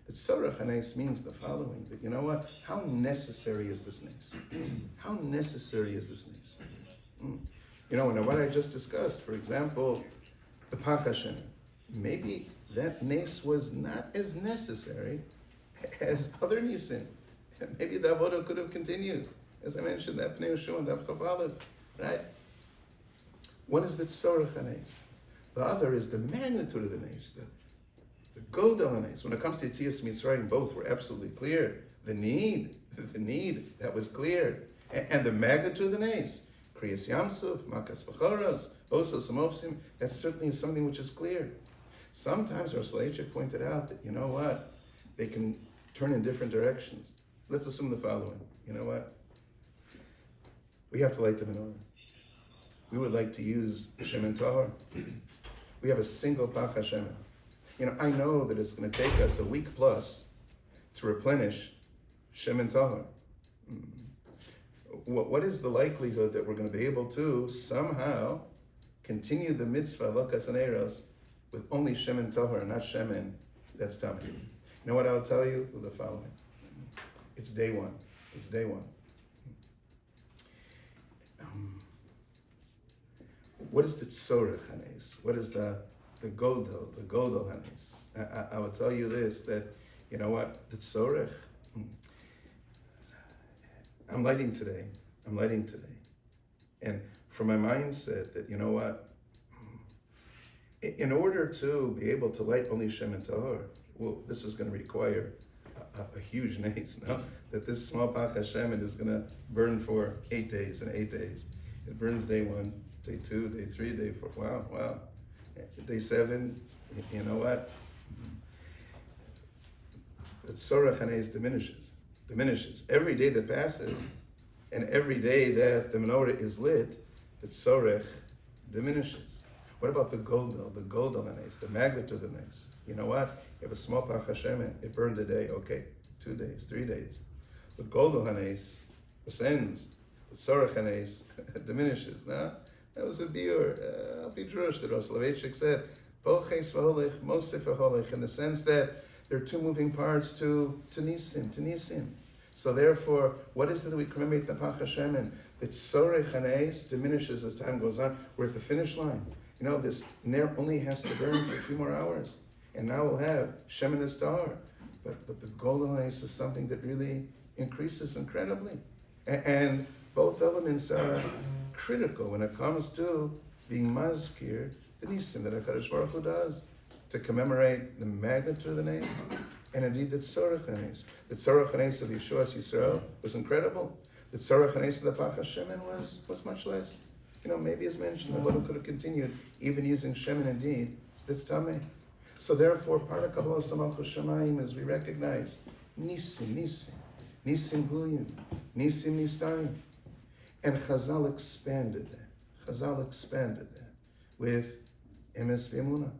The tzorech hanes means the following, that how necessary is this nes? How necessary is this nes? And what I just discussed, for example, the Pach Hashem, maybe that nes was not as necessary as other nisim. Maybe the avodah could have continued. As I mentioned, that Pnei Yeshua and Dav Chaf Aleph, right? One is the tzorech hanes. The other is the magnitude of the nes, the godel hanes. When it comes to Yitzias Mitzrayim, both were absolutely clear. The need, that was clear. And the magnitude of the nes, Kriyas Yamsuf, Makas Vachoros, Osos Amofsim, that certainly is something which is clear. Sometimes Rav Soloveitchik pointed out that, they can turn in different directions. Let's assume the following. We have to light the menorah. We would like to use Shemen Tahor. We have a single Pach Hashem. I know that it's going to take us a week plus to replenish Shemen Tahor. What is the likelihood that we're going to be able to somehow continue the mitzvah Lokas Aneros with only Shemen Tahor and not Shemen that's tummy? You know what I'll tell you? The following. It's day one. What is the tzorech hanes? What is the godel hanes? I will tell you this, that, the tzorech, I'm lighting today. And from my mindset that, in order to be able to light only Shemen Tahor, well, this is going to require a huge nes, no? That this small Pach Hashem is going to burn for 8 days and 8 days. It burns day 1, day 2, day 3, day 4. Wow. Day 7, you know what? The tzorech hanes diminishes. Every day that passes, and every day that the menorah is lit, the tzorech diminishes. What about the godel hanes, the magnitude of the nes? You know what? You have a small Pach Hashem, it burned a day. Okay, 2 days, 3 days. The godel hanes ascends. The tzorech hanes diminishes. Now, that was a biur. Al pi drush that Rav Soloveitchik said, Boches v'holech, Mosif v'holech, in the sense that there are two moving parts to nisim. So therefore, what is it that we commemorate the Pach Hashem in? The tzorech hanes diminishes as time goes on. We're at the finish line. This ner only has to burn for a few more hours. And now we'll have Shem in the star. But the golden hanes is something that really increases incredibly. And both elements are critical when it comes to being mazkir, the nisim that HaKadosh Baruch Hu does, to commemorate the magnitude of the nes, and indeed the tzorech hanes. The tzorech hanes of Yeshua's Yisrael was incredible. The tzorech hanes of the Pach Hashem was much less. Maybe as mentioned, the Buddha could have continued even using Shemen indeed, this Tameh. So therefore, part of Kabbalah Malchus Shamayim is we recognize Nisim Guyim, Nisim Nistarim. And Chazal expanded that with Emes V'Emunah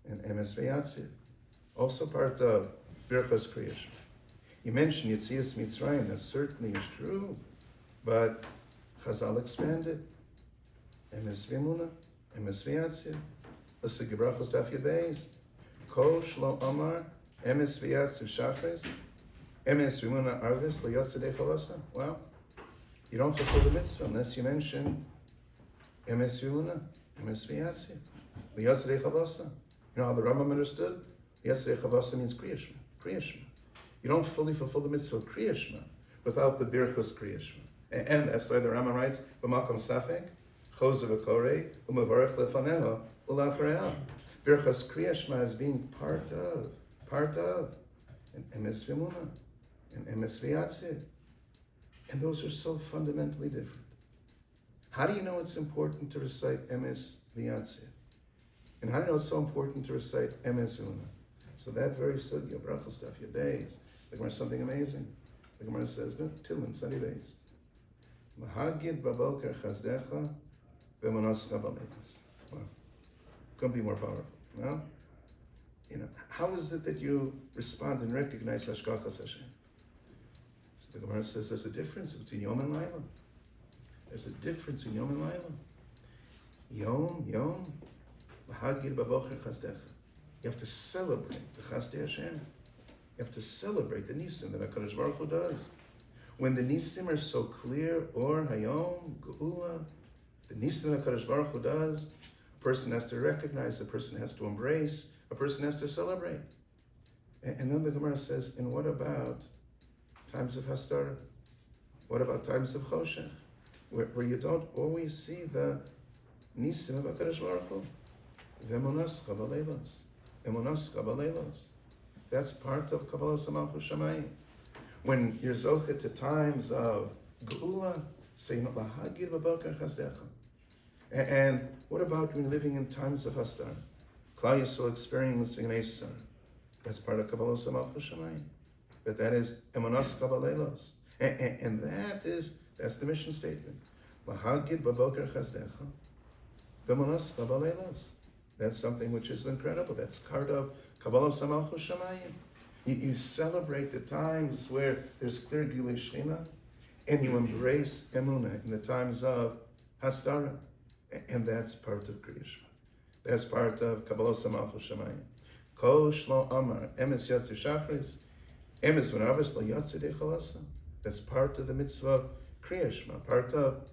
and Emes V'Yatziv, also part of Birchas creation. You mentioned Yitzias Mitzrayim, that certainly is true, but Chazal expanded. Emes V'Emunah, Emes V'Yatziv. Let's say Gebrachos Daf Yud Beis. Kol Shlo Amar, Emes V'Yatziv Shachris, Emes V'Emunah Arvis, Lo Yotzei Chalasa. Wow. You don't fulfill the mitzvah unless you mention Emes V'Emunah, Emes V'Yatziv, Lo Yotzei Chalasa. You know how the Rambam understood? Yesterday Chavasa means Kriyashma. Kriyashma. You don't fully fulfill the mitzvah of Kriyashma without the Birchus Kriyashma. And that's why the Rambam writes, B'makom safek, chozer v'korei, u'mavarech lefaneha, u'lachreha. Birchus Kriyashma is being part of, and emes v'emuna, and emes v'yatzir. And those are so fundamentally different. How do you know it's important to recite emes v'yatzir? And how do you know it's so important to recite emes v'emuna? So that very sugya, brachas daf yabeis, the Gemara something amazing. The Gemara says, no, Tilman, Sunday days. Mahagid baboker chazdecha v'monascha b'leilas. Wow. Couldn't be more powerful, no? You know, how is it that you respond and recognize Hashgachas Hashem? So the Gemara says there's a difference between Yom and Laila. There's a difference between Yom and Laila. Yom, Mahagid baboker chazdecha. You have to celebrate the Chasdei Hashem. You have to celebrate the Nisim that HaKadosh Baruch Hu does. When the Nisim are so clear, Or, Hayom, Geula, the Nisim that HaKadosh Baruch Hu does, a person has to recognize, a person has to embrace, a person has to celebrate. And then the Gemara says, and what about times of Hastara? What about times of Choshech? Where you don't always see the Nisim of HaKadosh Baruch Hu. V'emunas chabaleilos. Emunas chabaleilos. That's part of Kabbalah Malchus Shamayim. When you're zochet to times of Geula, say, Lahagir b'boker chazdecha. And what about when you're living in times of Hastar? Klal Yisrael experiencing an Eisar. That's part of Kabbalah Malchus Shamayim. But that is Emunas chabaleilos. And that's the mission statement. Lahagir b'boker chazdecha. V'emunas chabaleilos. That's something which is incredible. That's part of Kabbalah Malchus Shamayim. You celebrate the times where there's clear Gilui Shechina, and you embrace Emunah in the times of Hastara. And that's part of Kriyashma. That's part of Kabbalah Malchus Shamayim. Kol Shlo Amar, Emes Yatzu Shachris, Emes V'Ravas Lo Yatzu Dechalasa. That's part of the mitzvah of Kriyashma, part of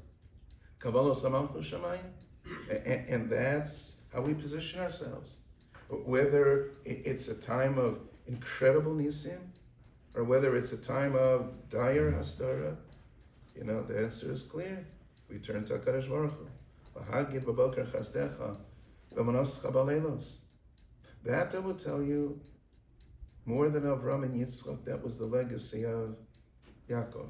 Kabbalah Malchus Shamayim. And that's how we position ourselves. Whether it's a time of incredible nisim, or whether it's a time of dire hastara, the answer is clear. We turn to HaKadosh Baruch Hu. V'hagid b'boker chasdecha, v'monoscha b'leilos. That I will tell you, more than Avram and Yitzchak, that was the legacy of Yaakov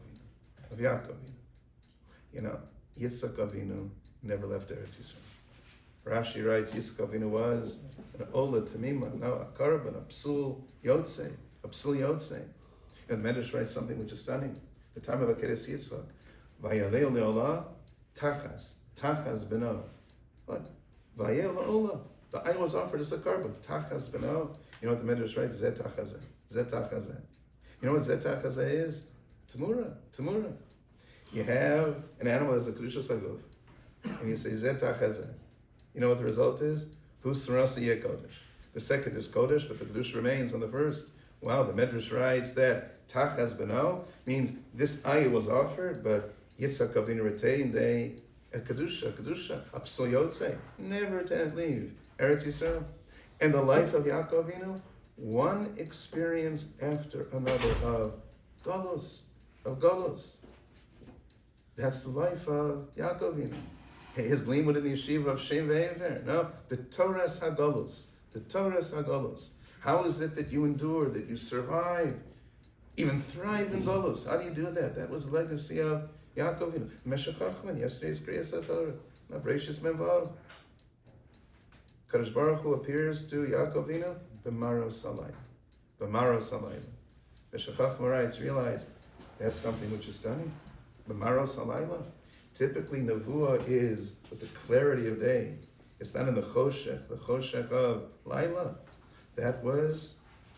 Avinu. Yitzchak Avinu never left Eretz Yisrael. Rashi writes, Yitzchak Avinu was an Ola Tamima, now a Karban, a Psul Yotzei. And the Medrash writes something which is stunning. The time of Akeres Yitzchak. Vayaleo le'olah, Tachas beno. What? Vayel le'olah. The eye was offered as a Karban. Tachas beno. You know what the Medrash writes? Zet Tachazeh. You know what Zet Tachazeh is? Tamura. You have an animal as a Kedusha Sagov, and you say Zet Tachazeh. You know what the result is? Husrasa Yeh Kodesh. The second is Kodesh, but the Kedush remains on the first. Wow, the Medrash writes that Tachas Beno means this ayah was offered, but Yitzhak Avinu retained a Kedusha, a Psul Yotzei, never to leave Eretz Yisrael. And the life of Yaakov Avinu, one experience after another of Golos. That's the life of Yaakov Avinu. His limud in the yeshiva of Shem ve'ever. No, the Torah's Hagolus. How is it that you endure, that you survive, even thrive in Golos? How do you do that? That was the legacy of Yaakov Avinu. Meshech Chachman, yesterday's Kriyas HaTorah. Now, Breishis Memvav. Kadosh Baruch Hu appears to Yaakov Avinu, B'maro Salayla. Meshech Chachman writes, realize, that's something which is stunning. B'maro Salayla. Typically, Nevuah is with the clarity of day. It's not in the Choshech of Laila. That was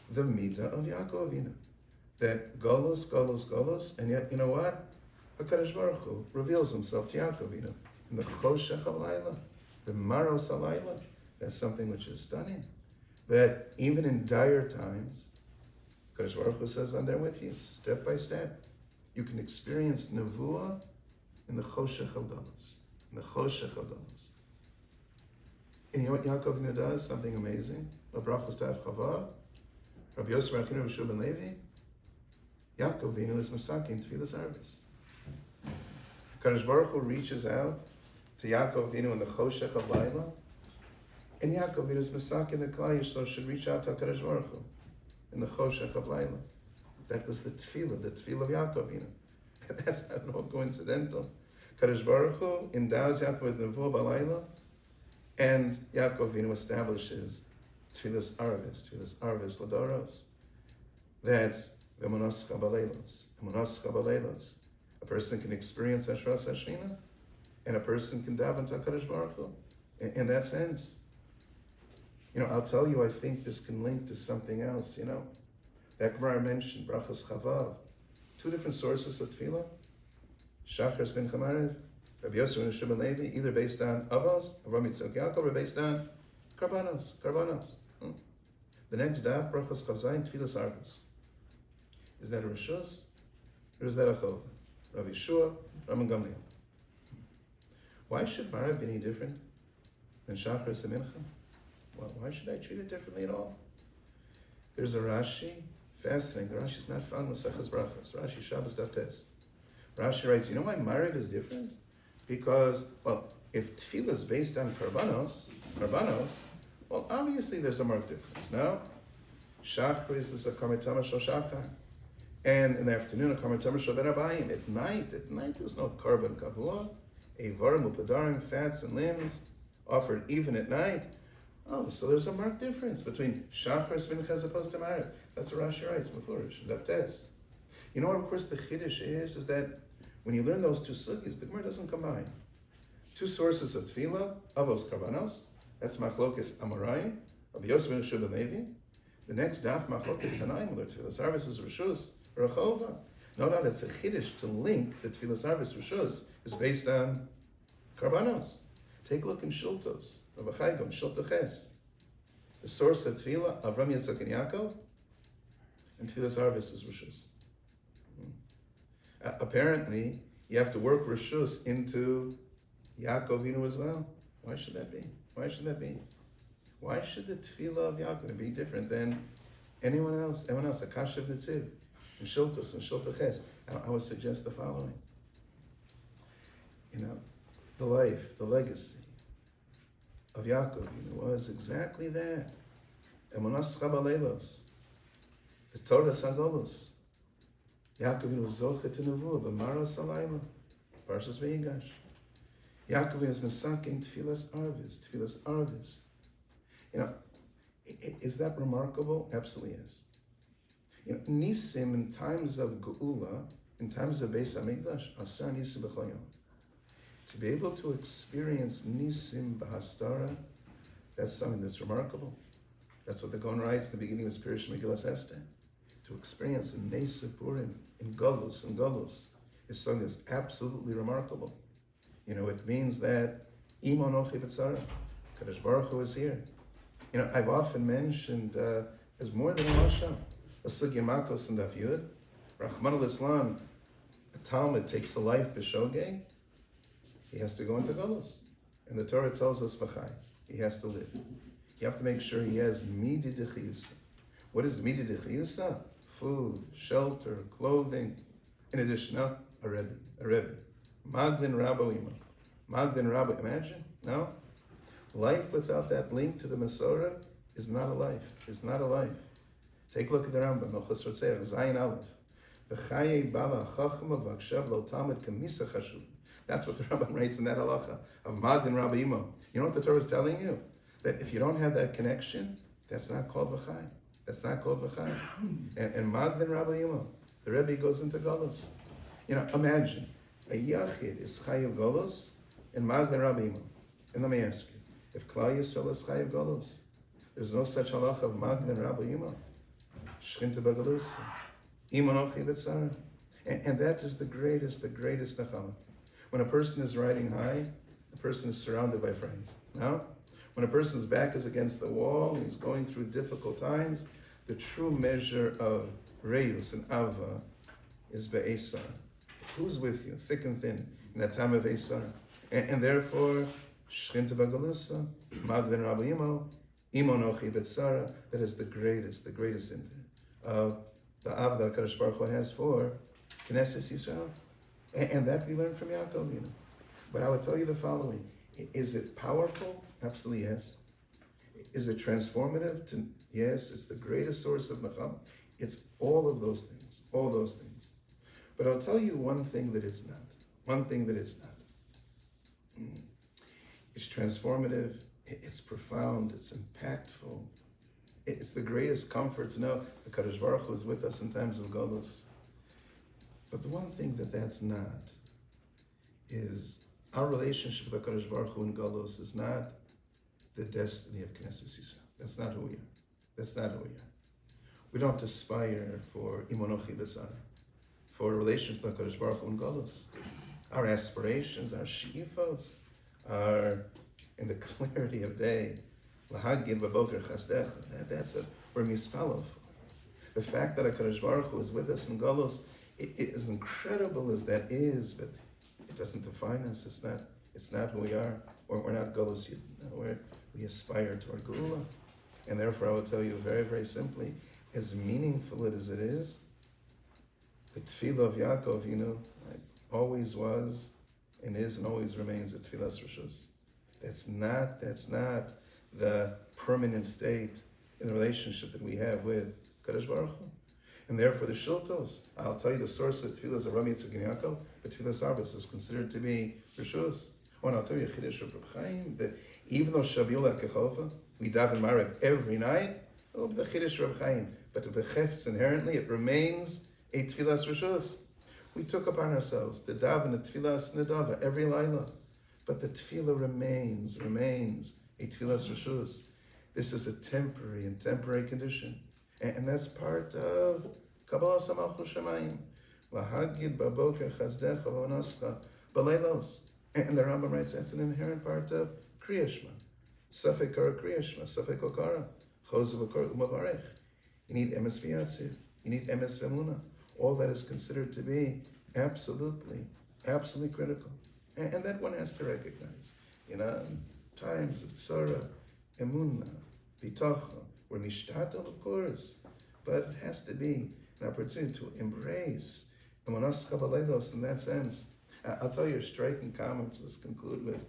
the Midah of Yaakov Avinu. That Golos, and yet, you know what? HaKadosh Baruch Hu reveals himself to Yaakov Avinu in the Choshech of Laila, the Maros HaLaila. That's something which is stunning. That even in dire times, HaKadosh Baruch Hu says, I'm there with you, step by step. You can experience Nevuah in the Choshech of Golos. And you know what Yaakov Avinu does? Something amazing. L'brachos tav chava. Rabbi Yosef Bar Achinu B'Shua ben Levi. Yaakov Avinu is masaking tefillas arvis. Kadosh Baruch Hu reaches out to Yaakov Avinu in the choshech of Laila, and Yaakov Avinu is masaking the Klal Yisrael should reach out to Kadosh Baruch Hu in the choshech of Laila. That was the tefillah of Yaakov Avinu. That's not at all coincidental. Kadosh Baruch Hu endows Yaakov with nevuah b'Laila, and Yaakov Avinu establishes tefillas arvis l'doros. That's the emunoscha b'leilos. A person can experience Hashras Hashchina, and a person can daven to HaKadosh Baruch Hu. In that sense, I'll tell you, I think this can link to something else, That Gemara mentioned, Brachas Chavav, two different sources of tefillah. Shachar ben Chamarev, Rav Yonason Sacks ben Levi, either based on Avos, Avram Yitzchak Yaakov, or based on Karbanos. The next daf, Brachas Chavzayin, Tefillas Arvis. Is that a Rishus, or is that a Chov? Rav Yeshua, Raman Gamliel. Why should Marav be any different than Shachar and Mincha? Well, why should I treat it differently at all? There's a Rashi, fascinating. The Rashi is not found in Maseches Brachas. Rashi Shabbos Daf Tes. Rashi writes, you know why Marav is different? Because, if Tefillah is based on Karbanos, well, obviously there's a marked difference. No? Shachar is the Kamitama Shal Shachar. And in the afternoon, a Kamitama Shal Berabayim. At night, there's no Karban Kavua. Avarim Upadarim, fats and limbs, offered even at night. Oh, so there's a marked difference between Shachar and Mincha as opposed to Marav. That's what Rashi writes, Mefurish, Daf Tes. You know what, of course, the Chiddush is that when you learn those two sugyas, the Gemara doesn't combine. Two sources of Tefillah, Avos Karbanos, that's Machlokes Amoraim, of Yosef ben Shuba Levi. The next daf, Machlokes Tanaim, whether Tefillah Arvis is Rishus or a Chova. No, it's a Chiddush to link the Tefillah Arvis Rishus is based on Karbanos. Take a look in Shiltos, Rav Chaim, Shilta Ches. The source of Tefillah, Avram Yitzchak and Yaakov, and Tefillah Arvis is Rishus. Apparently, you have to work Rishus into Yaakov Avinu as well. Why should that be? Why should the tefillah of Yaakov be different than anyone else? Akash of Netziv, and Shiltos, and Shilta Ches. I would suggest the following. The life, the legacy of Yaakov Avinu was exactly that. Emunas Chabaleilos, the Torah Sagolos. Yaakov Avinu was Zoche to Nevuah, B'maros Alayla, Parshas V'yigash. Yaakov Avinu is Mesaking Tefillas Arvis. Is that remarkable? Absolutely is. Nisim in times of Geula, in times of Beis Hamikdash, Asar Nisim B'chol Yom. To be able to experience Nisim B'hastara, that's something that's remarkable. That's what the Gon writes in the beginning of his Pirush Megillas Esther. To experience a Nes of Purim in Golus is something that's absolutely remarkable. It means that Imo Nochi B'tzara, Kadosh Baruch Hu is here. I've often mentioned as more than a Mashal, a Sugya Makos and Daf Yud, Rahman al-Islam, a Talmud takes a life b'shogeg, he has to go into Golus. And the Torah tells us v'chai, he has to live. You have to make sure he has midi d'chiyusa. What is midi d'chiyusa? Food, shelter, clothing. In addition, a Rebbe. Magdin Rabbo Ima. Imagine? No? Life without that link to the Masorah is not a life. Take a look at the Rambam, Nochos Rotzeach, Zayin Aleph. V'chaye bala chachma v'akshav lo talmud kamisa chashuv. That's what the Rambam writes in that halacha of Magdin Rabbo Ima. You know what the Torah is telling you? That if you don't have that connection, that's not called v'chay. And Magdin Rabbo Ima, the Rebbe goes into Golus. Imagine, a Yachid is Chayav Golus and Magdin Rabbo Ima. And let me ask you, if Klal Yisrael is Chayav Golus, there's no such halacha of Magdin Rabbo Ima. Shchinta B'Galus, Ima Nochi B'Tzara. And that is the greatest nachama. When a person is riding high, the person is surrounded by friends. Now, when a person's back is against the wall, he's going through difficult times, the true measure of Reus and Ava is Be'esar. Who's with you, thick and thin, in that time of Esar? And therefore, Shchinta B'Galusa, Magdan Rabbi Imonochi Betsara, that is the greatest of the Av that HaKadosh Baruch Hu has for Knesset Yisrael. And that we learn from Yaakov, But I would tell you the following. Is it powerful? Absolutely yes. Is it transformative? Yes, it's the greatest source of Nechama. It's all of those things, But I'll tell you one thing that it's not. It's transformative, it's profound, it's impactful. It's the greatest comfort to know the Kadosh Baruch Hu is with us in times of Golus. But the one thing that's not is our relationship with the Kadosh Baruch Hu in Golus is not the destiny of Knesset Yisrael. That's not who we are. We don't aspire for Imonochi B'Tzara, for a relationship with the Kadosh Baruch Hu in Golus. Our aspirations, our she'ifos, are in the clarity of day. Lahagid b'boker chasdecha. That's what we're mispalel for. The fact that HaKadosh Baruch Hu is with us in Golus, it is incredible as that is, but it doesn't define us. It's not who we are. We're not Golus Yidden. We aspire toward Geula. And therefore I will tell you very, very simply, as meaningful as it is, the tefillah of Yaakov, always was and is and always remains a tefillas rishus. That's not the permanent state in the relationship that we have with Kadosh Baruch Hu. And therefore the Shiltos, I'll tell you the source of tefillas of Rav Yitzchak and Yaakov, but tefillas Arbas is considered to be rishus. And I'll tell you Chiddush of Reb Chaim, that even though Shavila Kechova, we daven Maariv every night, the Chiddush of Reb Chaim, but the Bechefts inherently, it remains a tefillas rishus. We took upon ourselves to daven a tefillas nedava every laila, but the tefillah remains a tefillas rishus. This is a temporary condition, and that's part of Kabbalah Malchus Shemayim. Lahagid baboker chazdecha v'anascha b'leilos. And the Rambam writes that's an inherent part of Kriya Shema. Safek kara Kriya Shema, safek okara, chozu v'kor umavarech. You need emes v'yatziv, you need emes v'emuna. All that is considered to be absolutely critical. And that one has to recognize. Times of tzara, emunah, bitacha, we're mishtatel, of course, but it has to be an opportunity to embrace emunas chabaleidos in that sense. I'll tell you a striking comment to just conclude with.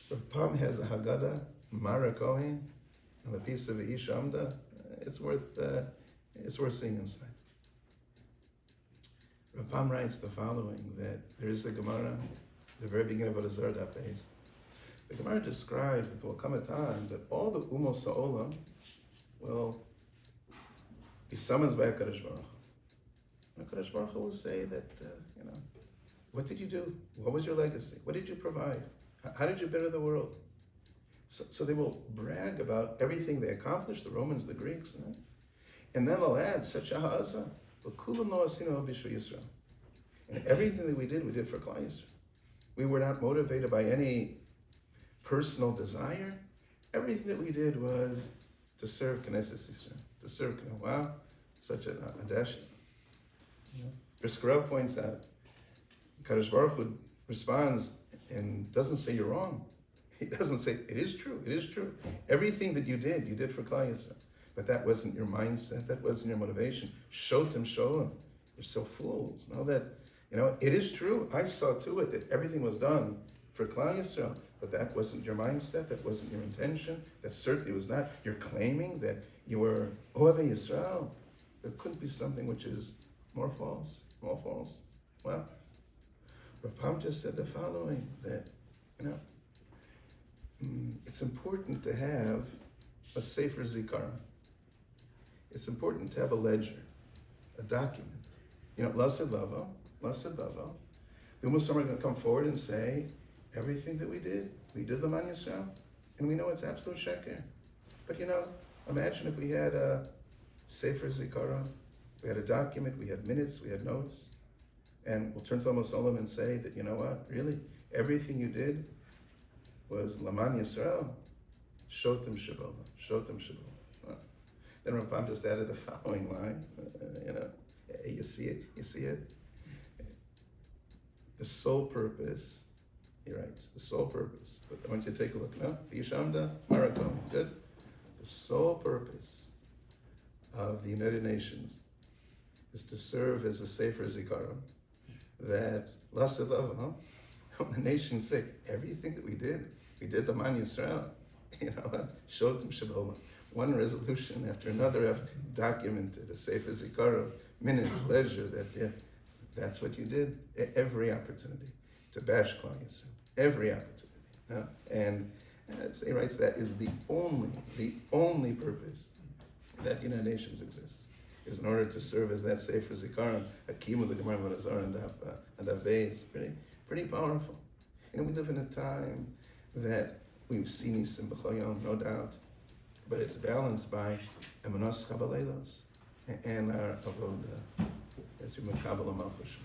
Rav Pam has a Haggadah, Mara Kohen, on a piece of Ish Amda. It's worth seeing inside. Rav Pam writes the following, that there is a Gemara, the very beginning of Azar Daf Beis. The Gemara describes that there will come a time that all the Umos Ha'olam will be summoned by HaKadosh Baruch Hu. HaKadosh Baruch Hu will say that, what did you do? What was your legacy? What did you provide? How did you better the world? So they will brag about everything they accomplished, the Romans, the Greeks, and then they'll add such a ha'azah. And everything that we did for Klal Yisrael. We were not motivated by any personal desire. Everything that we did was to serve Knesset Yisrael, to serve Knesset. Wow, such a dash. Brisker Rav points out, Kadosh Baruch Hu responds and doesn't say you're wrong. He doesn't say it is true. Everything that you did for Klal Yisrael. But that wasn't your mindset, that wasn't your motivation. Shotem. You're so fools. Know that, it is true. I saw to it that everything was done for Klal Yisrael, but that wasn't your mindset, that wasn't your intention, that certainly was not. You're claiming that you were Ohavei Yisrael. There couldn't be something which is more false. Well, Rav Pam just said the following, that, it's important to have a Sefer Zikaron. It's important to have a ledger, a document. Lasad Lavo. The Muslim are going to come forward and say, everything that we did L'man Yisrael, and we know it's absolute sheker. But imagine if we had a Sefer Zikaron, we had a document, we had minutes, we had notes, and we'll turn to Amos Olam and say that, really, everything you did was L'man Yisrael, Shotem Shabola. Then Rav Pam just added the following line, you see it? The sole purpose He writes, the sole purpose. But I want you to take a look now. V'yishamda Marakom. Good. The sole purpose of the United Nations is to serve as a safer zikaron that Lasalava, when the nation's sick, everything that we did the Man Yisrael, Shotim Shabbat. One resolution after another have documented a safer zikaron, minutes, leisure, that's what you did. Every opportunity to bash Klal Yisrael. Every opportunity. And he writes that is the only purpose that the United Nations exists, is in order to serve as that safer zikaron, Hakim of the Gemara Manazar and Daf pretty powerful. We live in a time that we've seen Nisim B'Choyom, no doubt, but it's balanced by Emunos Chabaleilos and our Avodah, as we Makabal Malchus.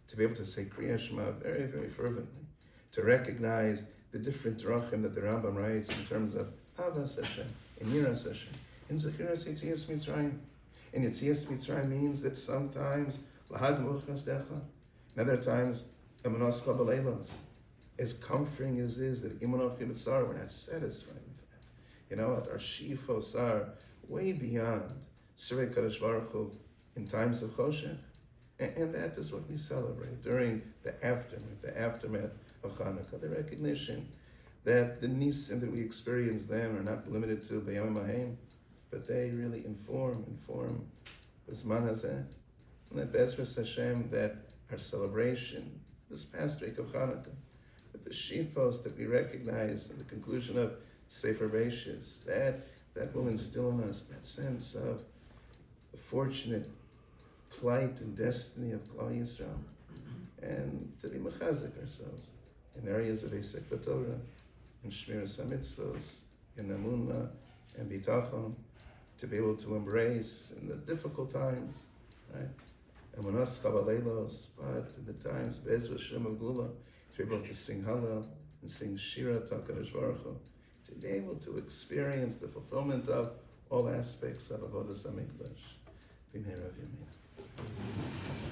To be able to say Kriya Shema very, very fervently, to recognize the different drachim that the Rambam writes in terms of Avas Hashem and Yiras Hashem, and Zechiras Yitzias Mitzrayim. And Yitzias Mitzrayim means that sometimes Lahad Muchas Decha, and other times Emunos Chabaleilos. As comforting as is that Imunach Yitzar, we're not satisfied with that. Our Shifos are way beyond Surei Kadosh Baruch Hu in times of Choshech. And that is what we celebrate during the aftermath of Hanukkah, the recognition that the nisim that we experience them are not limited to B'yam Mahim, but they really inform the Zman Hazeh. And that Bezras Hashem, that our celebration, this past week of Hanukkah, that the shifos that we recognize in the conclusion of Sefer Beishis, that will instill in us that sense of the fortunate plight and destiny of Klal Yisrael, and to be mechazik ourselves in areas of Esek Torah, in Shmiras HaMitzvos, in Amunah and Bitachon, to be able to embrace in the difficult times, right? Emunos Chabaleilos, but in the times Be'ezras Shem Gula, to be able to sing Hallel and sing Shira Takadosh Baruch Hu, to be able to experience the fulfillment of all aspects of Avodas HaMikdash. B'mei Rav Yonason.